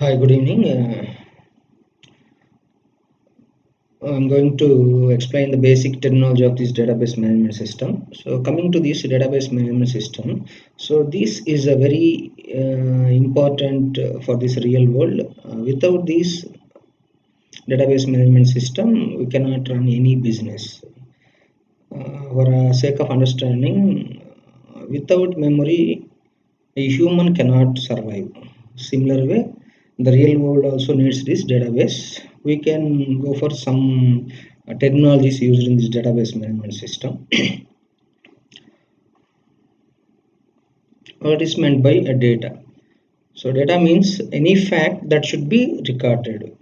Hi, good evening. I'm going to explain the basic terminology of this database management system. So, coming to this database management system, so this is a very important for this real world. Without this database management system, we cannot run any business. For a sake of understanding, without memory, a human cannot survive. Similar way, the real world also needs this database. We can go for some technologies used in this database management system. What is meant by a data? So data means any fact that should be recorded.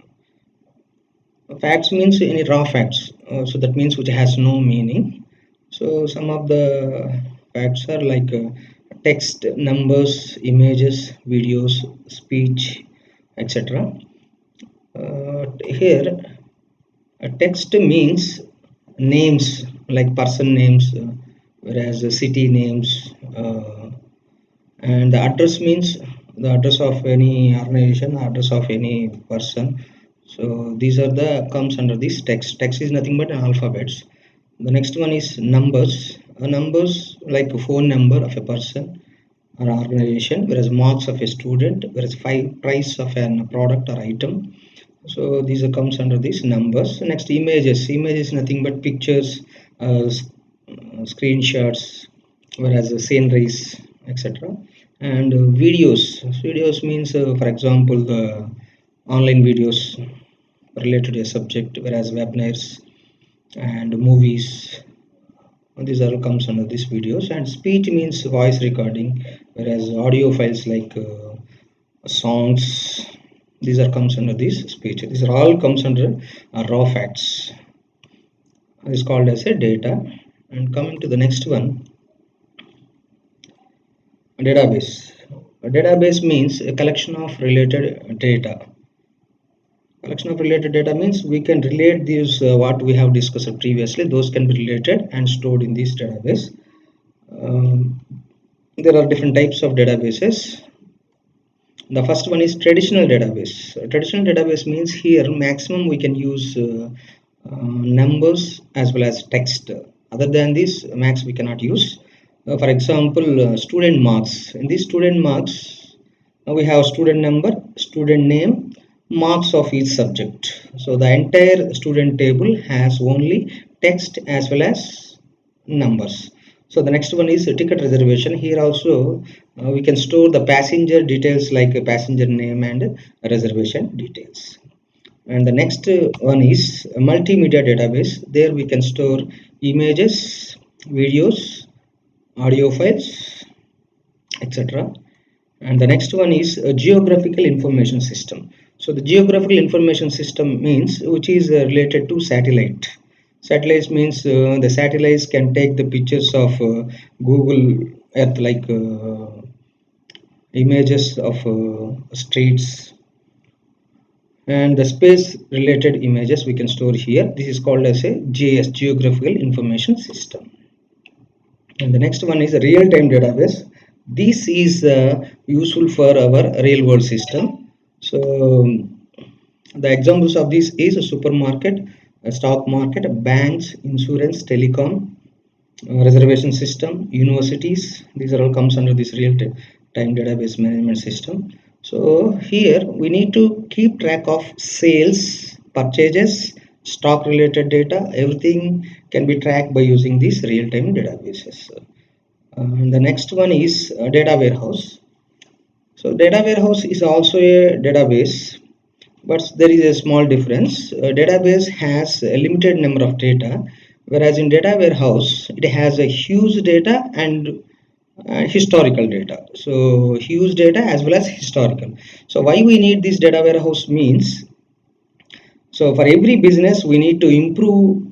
Facts means any raw facts. So that means which has no meaning. So some of the facts are like text, numbers, images, videos, speech, etc. Here, a text means names like person names, whereas city names, and the address means the address of any organization, address of any person. So these are the comes under this text. Text is nothing but an alphabets. The next one is numbers. Numbers like a phone number of a person or organization, whereas marks of a student, whereas price of an product or item. So these are comes under these numbers. Next, images. Image is nothing but pictures, screenshots, whereas the sceneries, etc. And videos. Videos means, for example, the online videos related to a subject, whereas webinars and movies. These all comes under these videos. And speech means voice recording, whereas audio files like songs, these are comes under this speech. These are all comes under raw facts. Is called as a data. And coming to the next one, a database. A database means a collection of related data. Collection of related data means we can relate these what we have discussed previously. Those can be related and stored in this database. Um, there are different types of databases. The first one is traditional database. Traditional database means here maximum we can use numbers as well as text. Other than this, max we cannot use. For example, student marks. In this student marks, we have student number, student name, marks of each subject. So the entire student table has only text as well as numbers. So the next one is ticket reservation. Here also we can store the passenger details like a passenger name and reservation details. And the next one is a multimedia database. There we can store images, videos, audio files, etc. And the next one is a geographical information system. So the geographical information system means which is related to satellite. Satellites means the satellites can take the pictures of Google Earth, like images of streets, and the space related images we can store here. This is called as a GIS, geographical information system. And the next one is a real-time database. This is useful for our real world system. So the examples of this is a supermarket, a stock market, banks, insurance, telecom, reservation system, universities. These are all comes under this real-time database management system. So here we need to keep track of sales, purchases, stock related data. Everything can be tracked by using these real-time databases. The next one is data warehouse. So data warehouse is also a database, but there is a small difference. A database has a limited number of data, whereas in data warehouse it has a huge data and historical data. So huge data as well as historical. So why we need this data warehouse means, so for every business we need to improve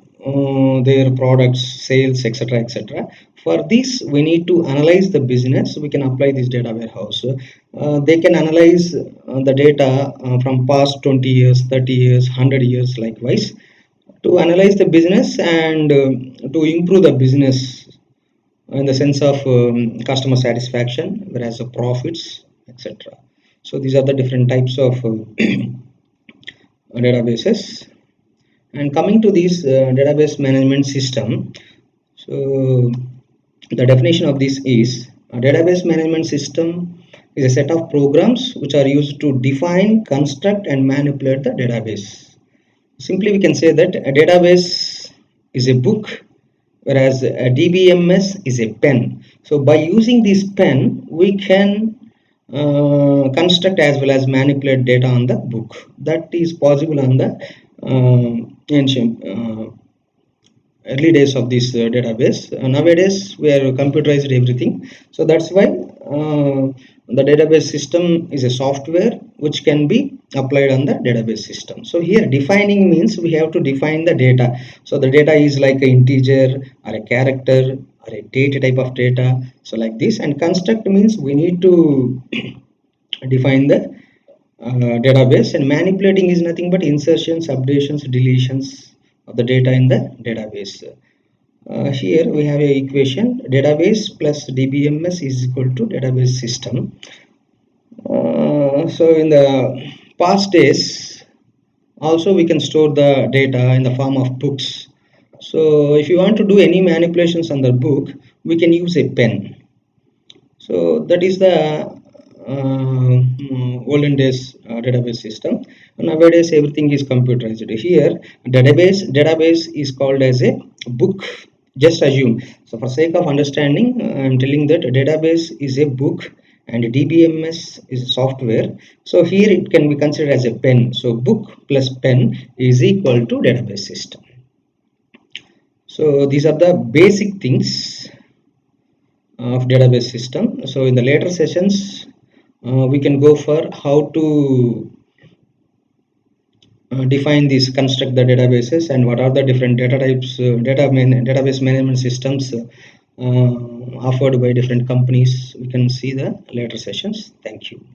their products, sales, etc., etc. For this we need to analyze the business. We can apply this data warehouse. They can analyze the data from past 20 years, 30 years, 100 years, likewise, to analyze the business and to improve the business in the sense of customer satisfaction, whereas the profits, etc. So these are the different types of databases. And coming to this database management system, so the definition of this is a database management system is a set of programs which are used to define, construct and manipulate the database. Simply we can say that a database is a book, whereas a DBMS is a pen. So by using this pen we can construct as well as manipulate data on the book. That is possible on the ancient early days of this database. Nowadays we are computerized everything, so that's why the database system is a software which can be applied on the database system. So here defining means we have to define the data. So the data is like an integer or a character or a data type of data, so like this. And construct means we need to define the database, and manipulating is nothing but insertions, updations, deletions of the data in the database. Here we have a equation: database plus DBMS is equal to database system. So in the past days also we can store the data in the form of books. So if you want to do any manipulations on the book, we can use a pen. So that is the olden days database system. Nowadays everything is computerized. Here database is called as a book. Just assume. So for sake of understanding, I am telling that a database is a book and DBMS is software. So here it can be considered as a pen. So book plus pen is equal to database system. So these are the basic things of database system. So in the later sessions we can go for how to define these, construct the databases, and what are the different data types, database management systems offered by different companies. We can see the later sessions. Thank you.